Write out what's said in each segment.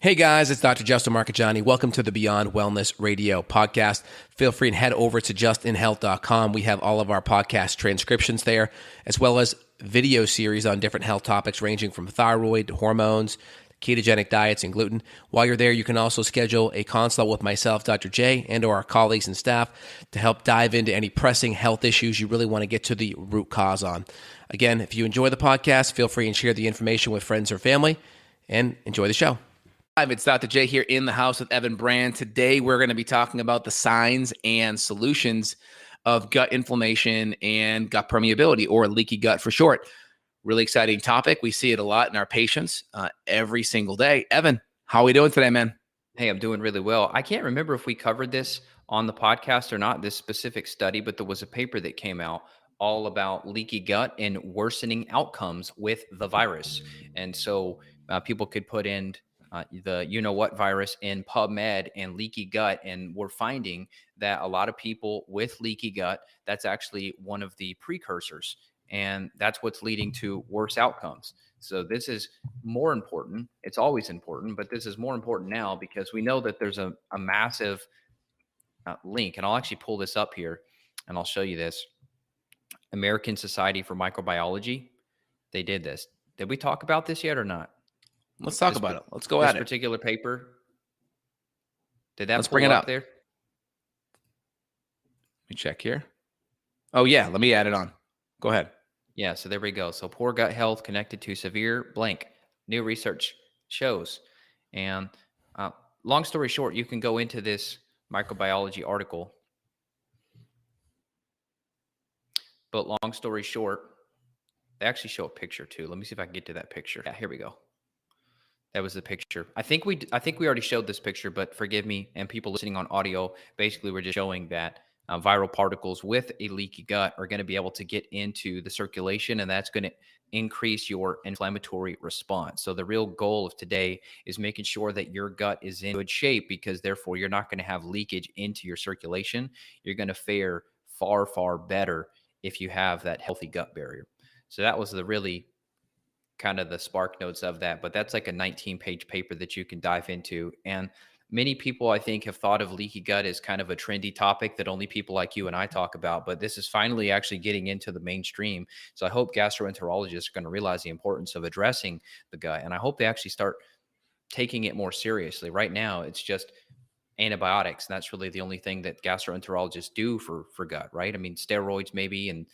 Hey guys, it's Dr. Justin Marcagiani. Welcome to the Beyond Wellness Radio podcast. Feel free and head over to justinhealth.com. We have all of our podcast transcriptions there, as well as video series on different health topics ranging from thyroid to hormones, ketogenic diets, and gluten. While you're there, you can also schedule a consult with myself, Dr. J, and or our colleagues and staff to help dive into any pressing health issues you really want to get to the root cause on. Again, if you enjoy the podcast, feel free and share the information with friends or family, and enjoy the show. Hi, it's Dr. J here in the house with Evan Brand. Today, we're going to be talking about the signs and solutions of gut inflammation and gut permeability, or leaky gut for short. Really exciting topic. We see it a lot in our patients every single day. Evan, how are we doing today, man? Hey, I'm doing really well. I can't remember if we covered this on the podcast or not, this specific study, but there was a paper that came out all about leaky gut and worsening outcomes with the virus. And so people could put in the you-know-what virus in PubMed and leaky gut, and we're finding that a lot of people with leaky gut, that's actually one of the precursors, and that's what's leading to worse outcomes. So this is more important. It's always important, but this is more important now because we know that there's a massive link, and I'll actually pull this up here, and I'll show you this. American Society for Microbiology, they did this. Did we talk about this yet or not? Let's talk about it. Let's go at it. This particular paper. Did that Let's bring it up there? Let me check here. Oh, yeah. Let me add it on. Go ahead. Yeah, so there we go. So poor gut health connected to severe blank. New research shows. And long story short, you can go into this microbiology article. But long story short, they actually show a picture too. Let me see if I can get to that picture. Yeah, here we go. That was the picture. I think we already showed this picture, but forgive me. And people listening on audio, basically we're just showing that viral particles with a leaky gut are going to be able to get into the circulation, and that's going to increase your inflammatory response. So the real goal of today is making sure that your gut is in good shape, because therefore you're not going to have leakage into your circulation. You're going to fare far, far better if you have that healthy gut barrier. So that was the really kind of the spark notes of that, but that's like a 19-page paper that you can dive into. And many people, I think, have thought of leaky gut as kind of a trendy topic that only people like you and I talk about, but this is finally actually getting into the mainstream. So I hope gastroenterologists are going to realize the importance of addressing the gut, and I hope they actually start taking it more seriously. Right now, it's just antibiotics, and that's really the only thing that gastroenterologists do for gut, right? I mean, steroids maybe, and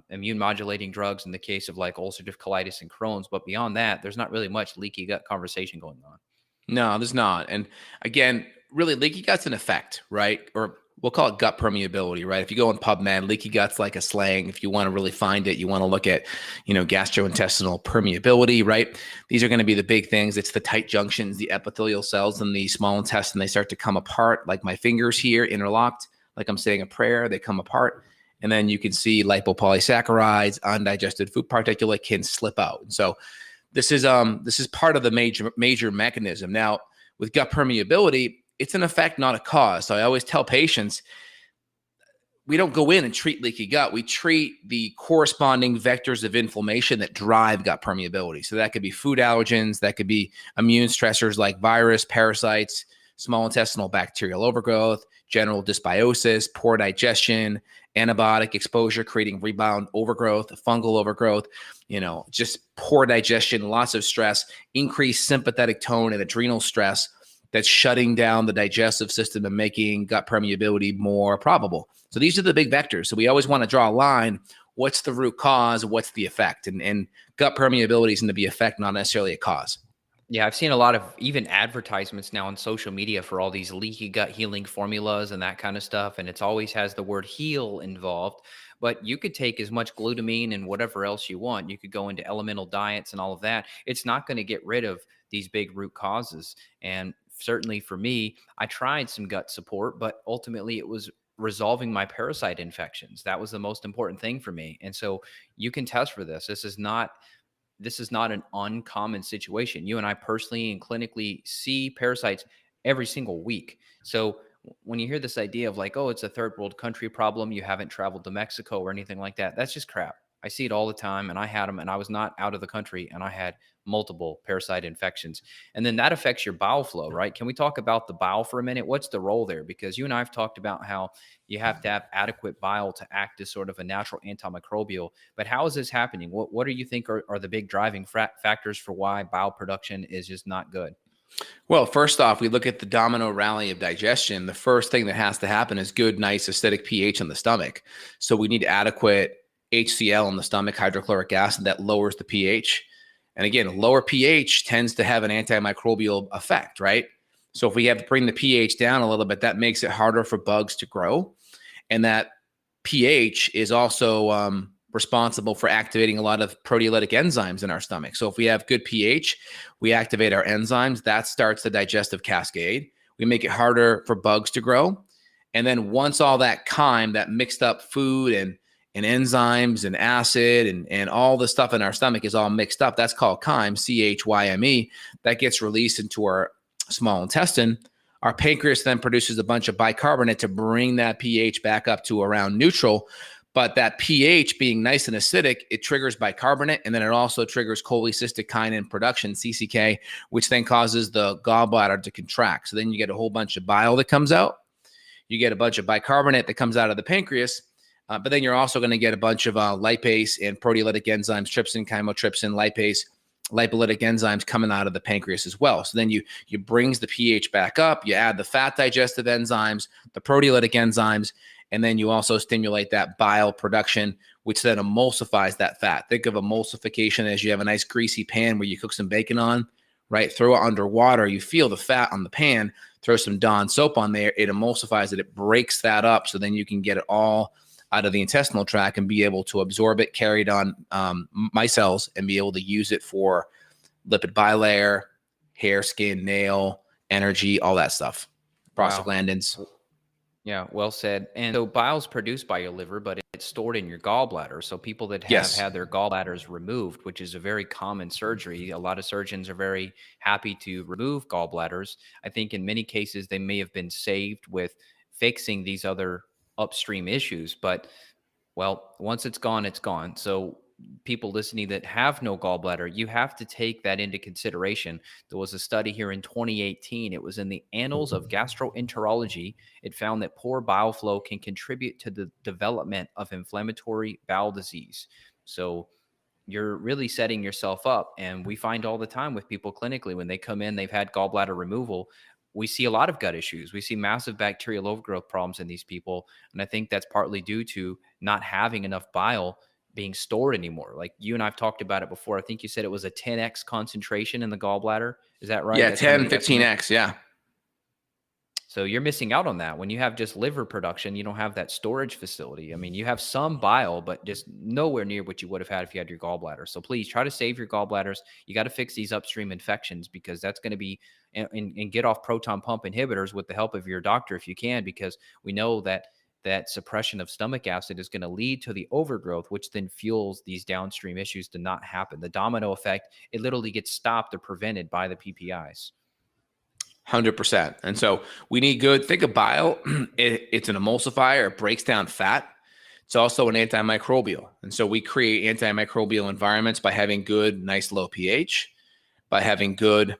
immune modulating drugs in the case of like ulcerative colitis and Crohn's. But beyond that, there's not really much leaky gut conversation going on. No, there's not. And again, really, leaky gut's an effect, right? Or we'll call it gut permeability, right? If you go on PubMed, leaky gut's like a slang. If you want to really find it, you want to look at, gastrointestinal permeability, right? These are going to be the big things. It's the tight junctions, the epithelial cells in the small intestine. They start to come apart, like my fingers here, interlocked, like I'm saying a prayer. They come apart. And then you can see lipopolysaccharides, undigested food particulate can slip out. And so this is part of the major mechanism. Now, with gut permeability, it's an effect, not a cause. So I always tell patients, we don't go in and treat leaky gut. We treat the corresponding vectors of inflammation that drive gut permeability. So that could be food allergens, that could be immune stressors like virus, parasites, small intestinal bacterial overgrowth, general dysbiosis, poor digestion, antibiotic exposure, creating rebound overgrowth, fungal overgrowth, just poor digestion, lots of stress, increased sympathetic tone and adrenal stress that's shutting down the digestive system and making gut permeability more probable. So these are the big vectors. So we always want to draw a line. What's the root cause? What's the effect? And gut permeability is going to be effect, not necessarily a cause. Yeah, I've seen a lot of even advertisements now on social media for all these leaky gut healing formulas and that kind of stuff. And it's always has the word heal involved, but you could take as much glutamine and whatever else you want. You could go into elemental diets and all of that. It's not going to get rid of these big root causes. And certainly for me, I tried some gut support, but ultimately it was resolving my parasite infections. That was the most important thing for me. And so you can test for this. This is not an uncommon situation. You and I personally and clinically see parasites every single week. So when you hear this idea of like, oh, it's a third world country problem, you haven't traveled to Mexico or anything like that, that's just crap. I see it all the time, and I had them, and I was not out of the country, and I had multiple parasite infections. And then that affects your bile flow, right? Can we talk about the bile for a minute? What's the role there? Because you and I have talked about how you have to have adequate bile to act as sort of a natural antimicrobial. But how is this happening? What do you think are the big driving factors for why bile production is just not good? Well, first off, we look at the domino rally of digestion. The first thing that has to happen is good, nice, acidic pH in the stomach. So we need adequate HCl in the stomach, hydrochloric acid, that lowers the pH. And again, lower pH tends to have an antimicrobial effect, right? So if we have to bring the pH down a little bit, that makes it harder for bugs to grow. And that pH is also responsible for activating a lot of proteolytic enzymes in our stomach. So if we have good pH, we activate our enzymes. That starts the digestive cascade. We make it harder for bugs to grow. And then once all that chyme, that mixed up food and enzymes and acid and all the stuff in our stomach is all mixed up, that's called chyme, CHYME. That gets released into our small intestine. Our pancreas then produces a bunch of bicarbonate to bring that pH back up to around neutral. But that pH being nice and acidic, it triggers bicarbonate, and then it also triggers cholecystokinin production, CCK, which then causes the gallbladder to contract. So then you get a whole bunch of bile that comes out. You get a bunch of bicarbonate that comes out of the pancreas, but then you're also going to get a bunch of lipase and proteolytic enzymes, trypsin, chymotrypsin, lipase, lipolytic enzymes coming out of the pancreas as well. So then you brings the pH back up. You add the fat digestive enzymes, the proteolytic enzymes, and then you also stimulate that bile production, which then emulsifies that fat. Think of emulsification as you have a nice greasy pan where you cook some bacon on, right? Throw it under water. You feel the fat on the pan. Throw some Dawn soap on there. It emulsifies it. It breaks that up. So then you can get it all out of the intestinal tract and be able to absorb it, carry it on micelles, and be able to use it for lipid bilayer, hair, skin, nail, energy, all that stuff. Wow. Prostaglandins. Yeah, well said. And so bile is produced by your liver, but it's stored in your gallbladder. So people that have Yes. had their gallbladders removed, which is a very common surgery, a lot of surgeons are very happy to remove gallbladders. I think in many cases they may have been saved with fixing these other upstream issues, but well, once it's gone, it's gone. So people listening that have no gallbladder, you have to take that into consideration. There was a study here in 2018. It was in the Annals of Gastroenterology. It found that poor bile flow can contribute to the development of inflammatory bowel disease. So you're really setting yourself up. And we find all the time with people clinically when they come in, they've had gallbladder removal. We see a lot of gut issues. We see massive bacterial overgrowth problems in these people. And I think that's partly due to not having enough bile being stored anymore. Like you and I've talked about it before. I think you said it was a 10x concentration in the gallbladder. Is that right? Yeah, That's kind of 10, the estimate. 15x. Yeah. So you're missing out on that. When you have just liver production, you don't have that storage facility. I mean, you have some bile, but just nowhere near what you would have had if you had your gallbladder. So please try to save your gallbladders. You got to fix these upstream infections because that's going to be, and get off proton pump inhibitors with the help of your doctor if you can, because we know that that suppression of stomach acid is going to lead to the overgrowth, which then fuels these downstream issues to not happen. The domino effect, it literally gets stopped or prevented by the PPIs. 100%. And so we need good, think of bile. It's an emulsifier. It breaks down fat. It's also an antimicrobial. And so we create antimicrobial environments by having good, nice low pH, by having good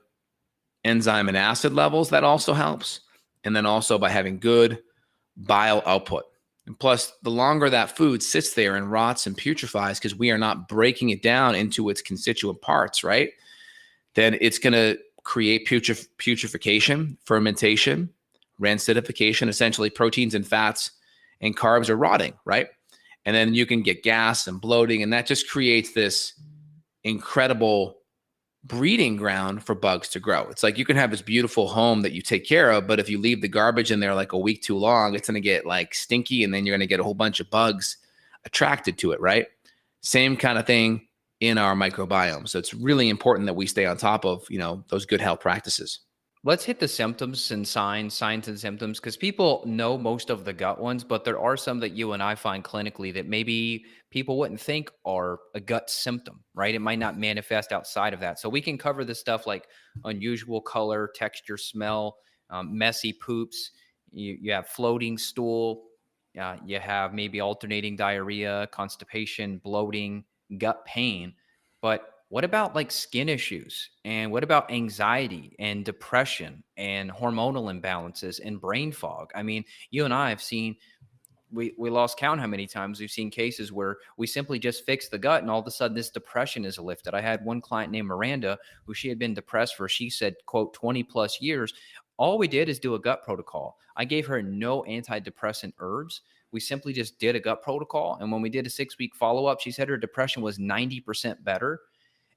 enzyme and acid levels. That also helps. And then also by having good bile output. And plus, the longer that food sits there and rots and putrefies, because we are not breaking it down into its constituent parts, right? Then it's going to create putrefaction, fermentation, rancidification. Essentially, proteins and fats and carbs are rotting, right? And then you can get gas and bloating, and that just creates this incredible breeding ground for bugs to grow. It's like you can have this beautiful home that you take care of, but if you leave the garbage in there like a week too long, it's going to get like stinky, and then you're going to get a whole bunch of bugs attracted to it, right? Same kind of thing in our microbiome. So it's really important that we stay on top of, those good health practices. Let's hit the symptoms and signs and symptoms, because people know most of the gut ones, but there are some that you and I find clinically that maybe people wouldn't think are a gut symptom, right? It might not manifest outside of that. So we can cover this stuff like unusual color, texture, smell, messy poops. You have floating stool. You have maybe alternating diarrhea, constipation, bloating, gut pain. But what about like skin issues? And what about anxiety and depression and hormonal imbalances and brain fog? I mean, you and I have seen, we lost count how many times we've seen cases where we simply just fix the gut and all of a sudden this depression is lifted. I had one client named Miranda who she had been depressed for, she said, quote, 20 plus years. All we did is do a gut protocol. I gave her no antidepressant herbs. We simply just did a gut protocol. And when we did a 6-week follow-up, she said her depression was 90% better.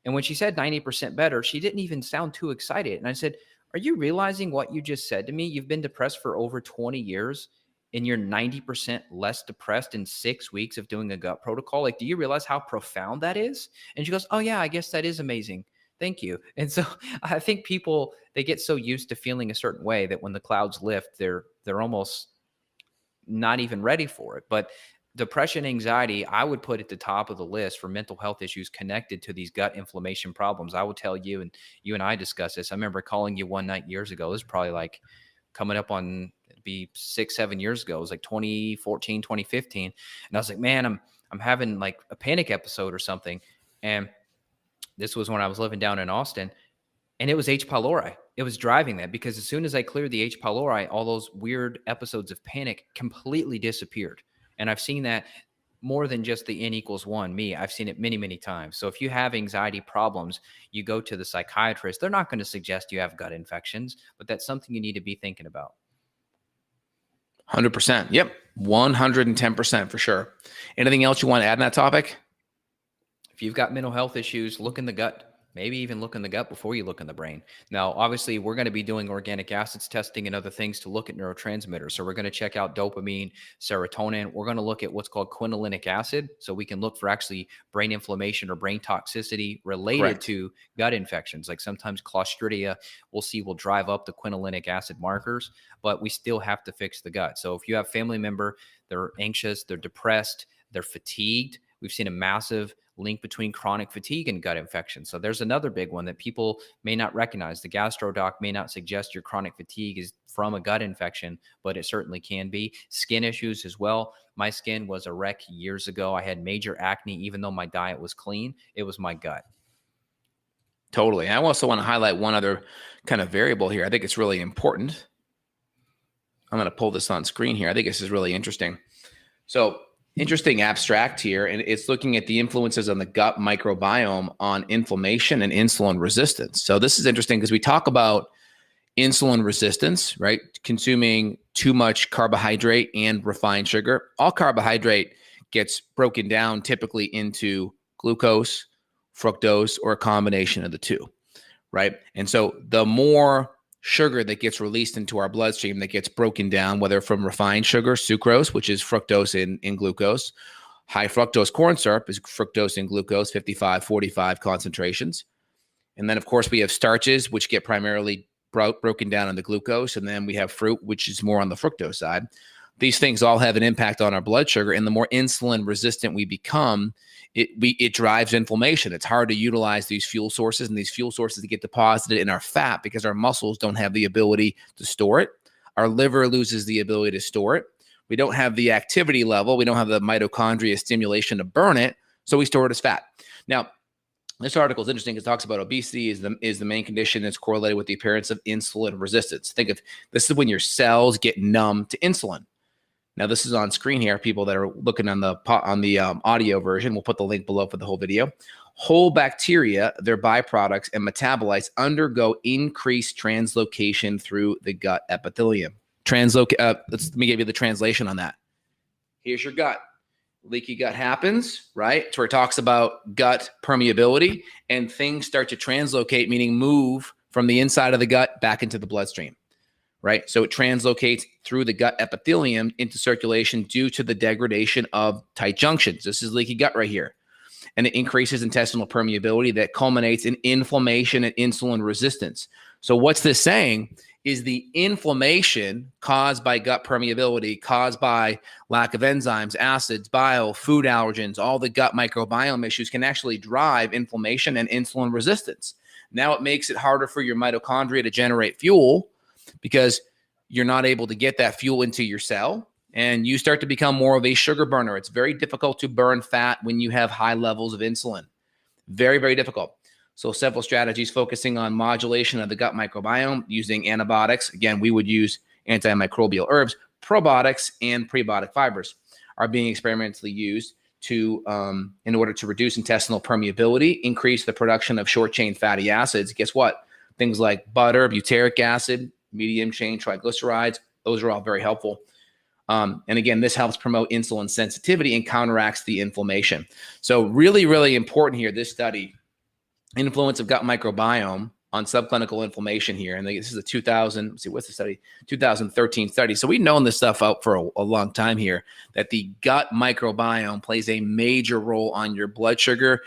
And when she said 90% better, she didn't even sound too excited. And I said, are you realizing what you just said to me? You've been depressed for over 20 years and you're 90% less depressed in 6 weeks of doing a gut protocol. Like, do you realize how profound that is? And she goes, oh yeah, I guess that is amazing. Thank you. And so I think people, they get so used to feeling a certain way that when the clouds lift, they're almost not even ready for it. But depression, anxiety, I would put at the top of the list for mental health issues connected to these gut inflammation problems. I will tell you, and you and I discussed this. I remember calling you one night years ago. It was probably like coming up on, it'd be 6-7 years ago. It was like 2014, 2015. And I was like, man, I'm having like a panic episode or something. And this was when I was living down in Austin. And it was H. pylori. It was driving that, because as soon as I cleared the H. pylori, all those weird episodes of panic completely disappeared. And I've seen that more than just the N=1 me. I've seen it many, many times. So if you have anxiety problems, you go to the psychiatrist. They're not going to suggest you have gut infections, but that's something you need to be thinking about. 100%. Yep. 110% for sure. Anything else you want to add on that topic? If you've got mental health issues, look in the gut. Maybe even look in the gut before you look in the brain. Now, obviously, we're going to be doing organic acids testing and other things to look at neurotransmitters. So we're going to check out dopamine, serotonin. We're going to look at what's called quinolinic acid. So we can look for actually brain inflammation or brain toxicity related Correct. to gut infections. Like sometimes Clostridia, we'll see will drive up the quinolinic acid markers, but we still have to fix the gut. So if you have a family member, they're anxious, they're depressed, they're fatigued, we've seen a massive link between chronic fatigue and gut infection. So there's another big one that people may not recognize. The gastro doc may not suggest your chronic fatigue is from a gut infection, but it certainly can be. Skin issues as well. My skin was a wreck years ago. I had major acne, even though my diet was clean. It was my gut. Totally. I also want to highlight one other kind of variable here. I think it's really important. I'm going to pull this on screen here. I think this is really interesting. So interesting abstract here, and it's looking at the influences on the gut microbiome on inflammation and insulin resistance. So this is interesting because we talk about insulin resistance, right? Consuming too much carbohydrate and refined sugar. All carbohydrate gets broken down typically into glucose, fructose, or a combination of the two, right? And so the more sugar that gets released into our bloodstream that gets broken down, whether from refined sugar, sucrose, which is fructose in glucose, high fructose corn syrup is fructose in glucose, 55, 45 concentrations. And then, of course, we have starches, which get primarily broken down on the glucose. And then we have fruit, which is more on the fructose side. These things all have an impact on our blood sugar. And the more insulin resistant we become, it drives inflammation. It's hard to utilize these fuel sources, and these fuel sources get deposited in our fat because our muscles don't have the ability to store it. Our liver loses the ability to store it. We don't have the activity level. We don't have the mitochondria stimulation to burn it. So we store it as fat. Now, this article is interesting because it talks about obesity is the main condition that's correlated with the appearance of insulin resistance. Think of this is when your cells get numb to insulin. Now, this is on screen here. People that are looking on the audio version, we'll put the link below for the whole video. Whole bacteria, their byproducts and metabolites undergo increased translocation through the gut epithelium. Let me give you the translation on that. Here's your gut. Leaky gut happens, right? It's where it talks about gut permeability, and things start to translocate, meaning move from the inside of the gut back into the bloodstream. Right? So it translocates through the gut epithelium into circulation due to the degradation of tight junctions. This is leaky gut right here. And it increases intestinal permeability that culminates in inflammation and insulin resistance. So what's this saying is the inflammation caused by gut permeability, caused by lack of enzymes, acids, bile, food allergens, all the gut microbiome issues can actually drive inflammation and insulin resistance. Now it makes it harder for your mitochondria to generate fuel, because you're not able to get that fuel into your cell. and you start to become more of a sugar burner. It's very difficult to burn fat when you have high levels of insulin. Very, very difficult. So several strategies focusing on modulation of the gut microbiome using antibiotics. Again, we would use antimicrobial herbs, probiotics, and prebiotic fibers are being experimentally used to in order to reduce intestinal permeability, increase the production of short-chain fatty acids. Guess what? Things like butter, butyric acid, medium-chain triglycerides, those are all very helpful. And again, this helps promote insulin sensitivity and counteracts the inflammation. So really, really important here, this study, influence of gut microbiome on subclinical inflammation here. And this is a 2000, let's see, what's the study? 2013 study. So we've known this stuff out for a long time here, that the gut microbiome plays a major role on your blood sugar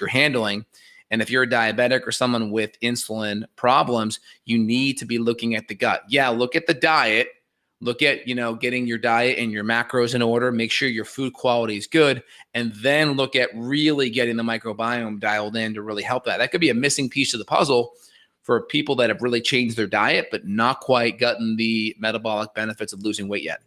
handling. And if you're a diabetic or someone with insulin problems, you need to be looking at the gut. Yeah, look at the diet. Look at, getting your diet and your macros in order. Make sure your food quality is good. And then look at really getting the microbiome dialed in to really help that. That could be a missing piece of the puzzle for people that have really changed their diet, but not quite gotten the metabolic benefits of losing weight yet.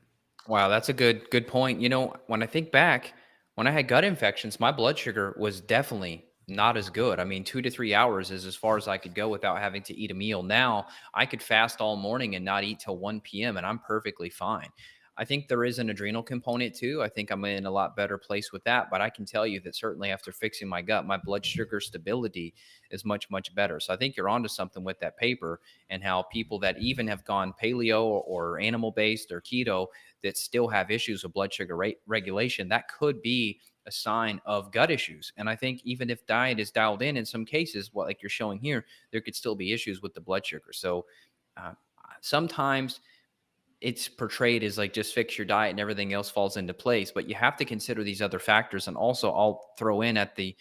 Wow, that's a good point. When I think back, when I had gut infections, my blood sugar was definitely not as good. I mean, 2 to 3 hours is as far as I could go without having to eat a meal. Now I could fast all morning and not eat till 1 p.m. and I'm perfectly fine. I think there is an adrenal component too. I think I'm in a lot better place with that, but I can tell you that certainly after fixing my gut, my blood sugar stability is much, much better. So I think you're onto something with that paper, and how people that even have gone paleo or animal based or keto that still have issues with blood sugar regulation, that could be a sign of gut issues. And I think even if diet is dialed in some cases, what like you're showing here, there could still be issues with the blood sugar. So uh, sometimes it's portrayed as like just fix your diet and everything else falls into place, but you have to consider these other factors. And also I'll throw in at the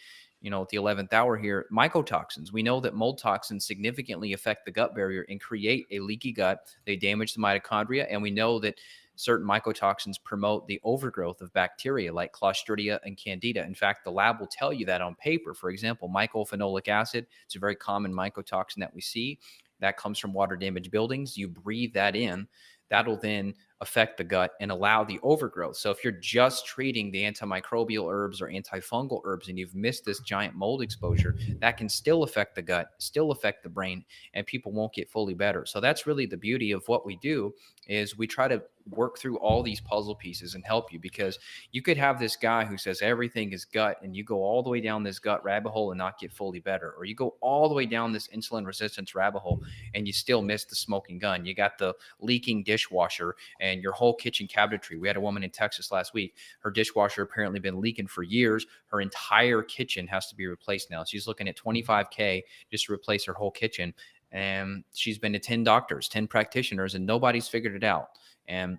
11th hour here, mycotoxins. We know that mold toxins significantly affect the gut barrier and create a leaky gut. They damage the mitochondria, and we know that certain mycotoxins promote the overgrowth of bacteria like Clostridia and Candida. In fact, the lab will tell you that on paper. For example, mycophenolic acid, it's a very common mycotoxin that we see that comes from water damaged buildings. You breathe that in, that'll then affect the gut and allow the overgrowth. So if you're just treating the antimicrobial herbs or antifungal herbs and you've missed this giant mold exposure, that can still affect the gut, still affect the brain, and people won't get fully better. So that's really the beauty of what we do, is we try to work through all these puzzle pieces and help you, because you could have this guy who says everything is gut and you go all the way down this gut rabbit hole and not get fully better, or you go all the way down this insulin resistance rabbit hole and you still miss the smoking gun. You got the leaking dishwasher and your whole kitchen cabinetry. We had a woman in Texas last week. Her dishwasher apparently been leaking for years. Her entire kitchen has to be replaced now. She's looking at $25K just to replace her whole kitchen. And she's been to 10 doctors, 10 practitioners, and nobody's figured it out. And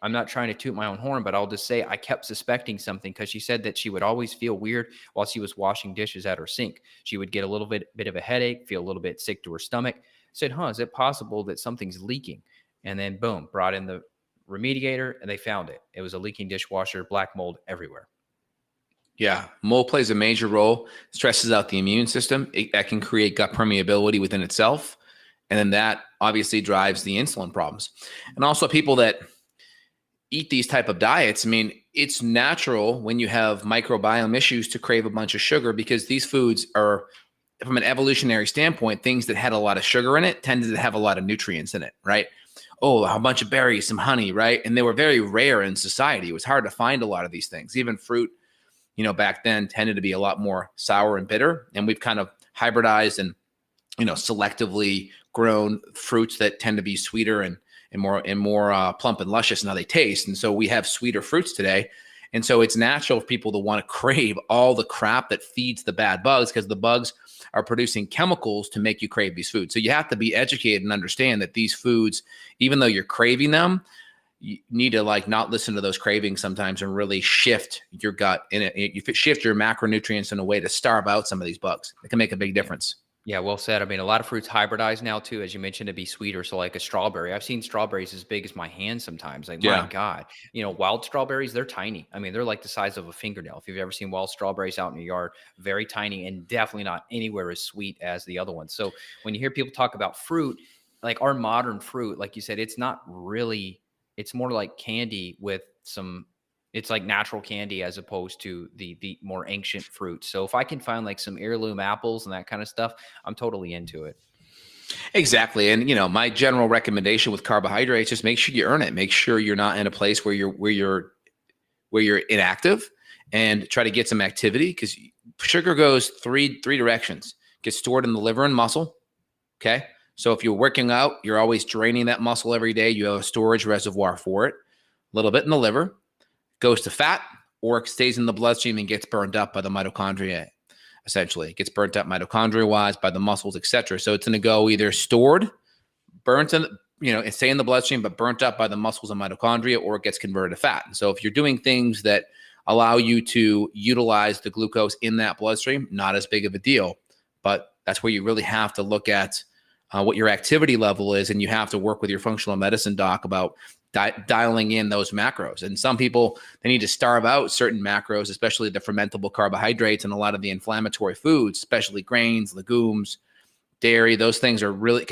I'm not trying to toot my own horn, but I'll just say I kept suspecting something, because she said that she would always feel weird while she was washing dishes at her sink. She would get a little bit of a headache, feel a little bit sick to her stomach. I said, is it possible that something's leaking? And then boom, brought in the remediator and they found it. It was a leaking dishwasher, black mold everywhere. Yeah, mold plays a major role, stresses out the immune system. That can create gut permeability within itself. And then that obviously drives the insulin problems. And also people that eat these type of diets, I mean, it's natural when you have microbiome issues to crave a bunch of sugar, because these foods are, from an evolutionary standpoint, things that had a lot of sugar in it tended to have a lot of nutrients in it, right? Oh, a bunch of berries, some honey, right? And they were very rare in society. It was hard to find a lot of these things. Even fruit, back then tended to be a lot more sour and bitter. And we've kind of hybridized and, selectively grown fruits that tend to be sweeter and more plump and luscious in how they taste. And so we have sweeter fruits today. And so it's natural for people to want to crave all the crap that feeds the bad bugs, because the bugs are producing chemicals to make you crave these foods. So you have to be educated and understand that these foods, even though you're craving them, you need to not listen to those cravings sometimes and really shift your gut in it. You shift your macronutrients in a way to starve out some of these bugs. It can make a big difference. Yeah, well said. I mean, a lot of fruits hybridize now too, as you mentioned, to be sweeter. So like a strawberry, I've seen strawberries as big as my hand sometimes. Like, my Yeah. God, wild strawberries, they're tiny. I mean, they're like the size of a fingernail. If you've ever seen wild strawberries out in your yard, very tiny and definitely not anywhere as sweet as the other ones. So when you hear people talk about fruit, like our modern fruit, like you said, it's not really it's more like candy with some, it's like natural candy as opposed to the more ancient fruits. So if I can find like some heirloom apples and that kind of stuff, I'm totally into it. Exactly. And my general recommendation with carbohydrates is make sure you earn it. Make sure you're not in a place where you're inactive, and try to get some activity, because sugar goes three directions. Gets stored in the liver and muscle. Okay. So if you're working out, you're always draining that muscle every day. You have a storage reservoir for it. A little bit in the liver, goes to fat, or it stays in the bloodstream and gets burned up by the mitochondria. Essentially, it gets burnt up mitochondria wise by the muscles, etc. So it's going to go either stored, burnt in, and stay in the bloodstream, but burnt up by the muscles and mitochondria, or it gets converted to fat. And so if you're doing things that allow you to utilize the glucose in that bloodstream, not as big of a deal. But that's where you really have to look at what your activity level is, and you have to work with your functional medicine doc about dialing in those macros. And some people, they need to starve out certain macros, especially the fermentable carbohydrates and a lot of the inflammatory foods, especially grains, legumes, dairy. Those things are really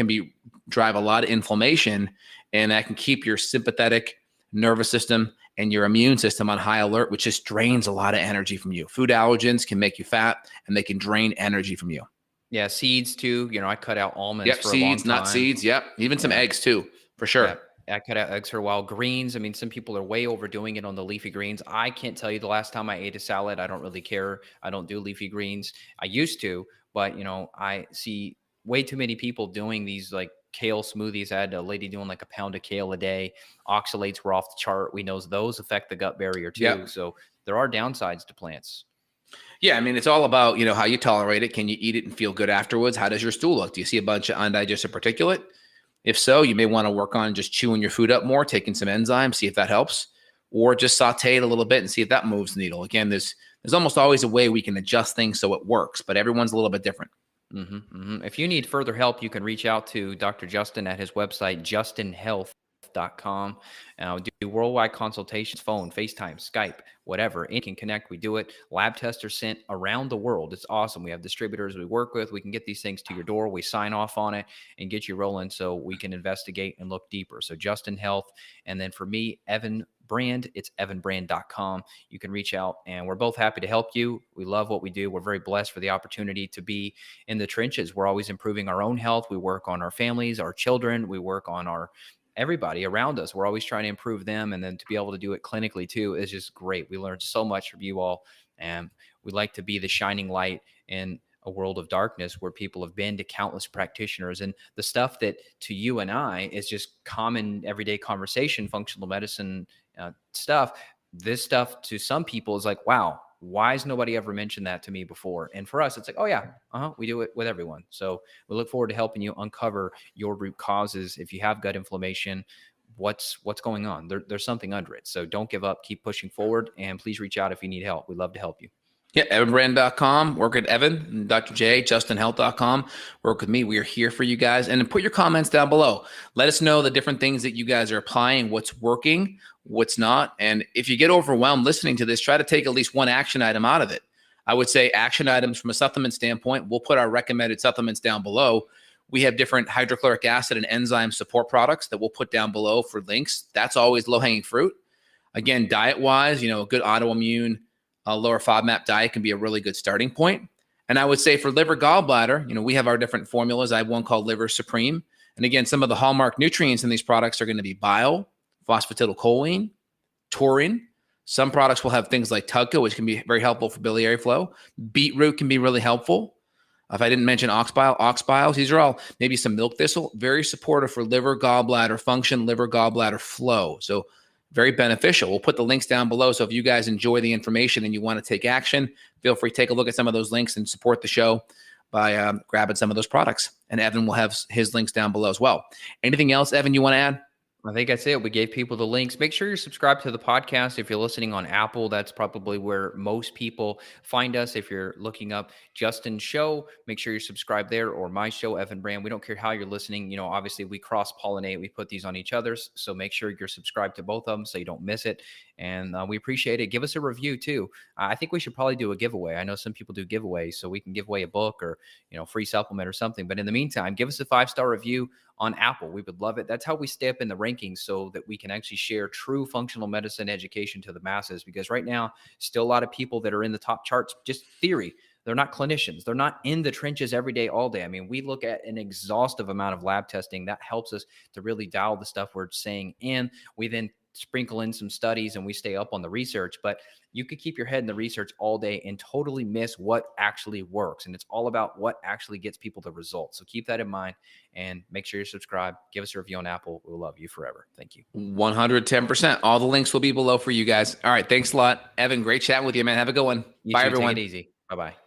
drive a lot of inflammation, and that can keep your sympathetic nervous system and your immune system on high alert, which just drains a lot of energy from you. Food allergens can make you fat, and they can drain energy from you. Yeah, seeds too. I cut out almonds Yep, for a long seeds, time. nut seeds. Yep, even some eggs too, for sure. Yeah, I cut out eggs for a while. Greens, I mean, some people are way overdoing it on the leafy greens. I can't tell you the last time I ate a salad. I don't really care. I don't do leafy greens. I used to, but I see way too many people doing these like kale smoothies. I had a lady doing like a pound of kale a day. Oxalates were off the chart. We know those affect the gut barrier too. Yep. So there are downsides to plants. Yeah, I mean, it's all about, how you tolerate it. Can you eat it and feel good afterwards? How does your stool look? Do you see a bunch of undigested particulate? If so, you may want to work on just chewing your food up more, taking some enzymes, see if that helps, or just saute it a little bit and see if that moves the needle. Again, there's almost always a way we can adjust things so it works, but everyone's a little bit different. If you need further help, you can reach out to Dr. Justin at his website, justinhealth.com. Do worldwide consultations, phone, FaceTime, Skype, whatever. It can connect. We do it. Lab tests are sent around the world. It's awesome. We have distributors we work with. We can get these things to your door. We sign off on it and get you rolling so we can investigate and look deeper. So Justin Health. And then for me, Evan Brand, it's evanbrand.com. You can reach out, and we're both happy to help you. We love what we do. We're very blessed for the opportunity to be in the trenches. We're always improving our own health. We work on our families, our children. We work on everybody around us. We're always trying to improve them. And then to be able to do it clinically too is just great. We learned so much from you all, and we like to be the shining light in a world of darkness where people have been to countless practitioners, and the stuff that to you and I is just common everyday conversation, functional medicine stuff. This stuff to some people is like, wow, why has nobody ever mentioned that to me before? And for us, it's like, oh yeah, we do it with everyone. So we look forward to helping you uncover your root causes. If you have gut inflammation, what's going on? There's something under it. So don't give up, keep pushing forward, and please reach out if you need help. We'd love to help you. Yeah, evanbrand.com. Work at Evan, Dr. J, justinhealth.com. Work with me. We are here for you guys. And then put your comments down below. Let us know the different things that you guys are applying, what's working, what's not. And if you get overwhelmed listening to this, try to take at least one action item out of it. I would say action items from a supplement standpoint. We'll put our recommended supplements down below. We have different hydrochloric acid and enzyme support products that we'll put down below for links. That's always low-hanging fruit. Again, diet-wise, a good autoimmune lower FODMAP diet can be a really good starting point. And I would say for liver gallbladder, we have our different formulas. I have one called Liver Supreme. And again, some of the hallmark nutrients in these products are going to be bile, phosphatidylcholine, taurine. Some products will have things like TUGCA, which can be very helpful for biliary flow. Beetroot can be really helpful. If I didn't mention ox biles, these are all maybe some milk thistle, very supportive for liver gallbladder function, liver gallbladder flow. So very beneficial. We'll put the links down below. So if you guys enjoy the information and you want to take action, feel free to take a look at some of those links and support the show by grabbing some of those products. And Evan will have his links down below as well. Anything else, Evan, you want to add? I think that's it. We gave people the links. Make sure you're subscribed to the podcast. If you're listening on Apple, that's probably where most people find us. If you're looking up Justin's show, make sure you're subscribed there, or my show, Evan Brand. We don't care how you're listening. Obviously we cross-pollinate. We put these on each other's. So make sure you're subscribed to both of them so you don't miss it. And we appreciate it. Give us a review too. I think we should probably do a giveaway. I know some people do giveaways, so we can give away a book or, free supplement or something. But in the meantime, give us a 5-star review on Apple. We would love it. That's how we stay up in the rankings so that we can actually share true functional medicine education to the masses. Because right now, still a lot of people that are in the top charts, just theory. They're not clinicians. They're not in the trenches every day, all day. I mean, we look at an exhaustive amount of lab testing that helps us to really dial the stuff we're saying in. We then sprinkle in some studies and we stay up on the research, but you could keep your head in the research all day and totally miss what actually works. And it's all about what actually gets people the results. So keep that in mind and make sure you're subscribed. Give us a review on Apple. We'll love you forever. Thank you. 110%. All the links will be below for you guys. All right. Thanks a lot, Evan. Great chatting with you, man. Have a good one. You Bye, too. everyone. Take it easy. Bye-bye.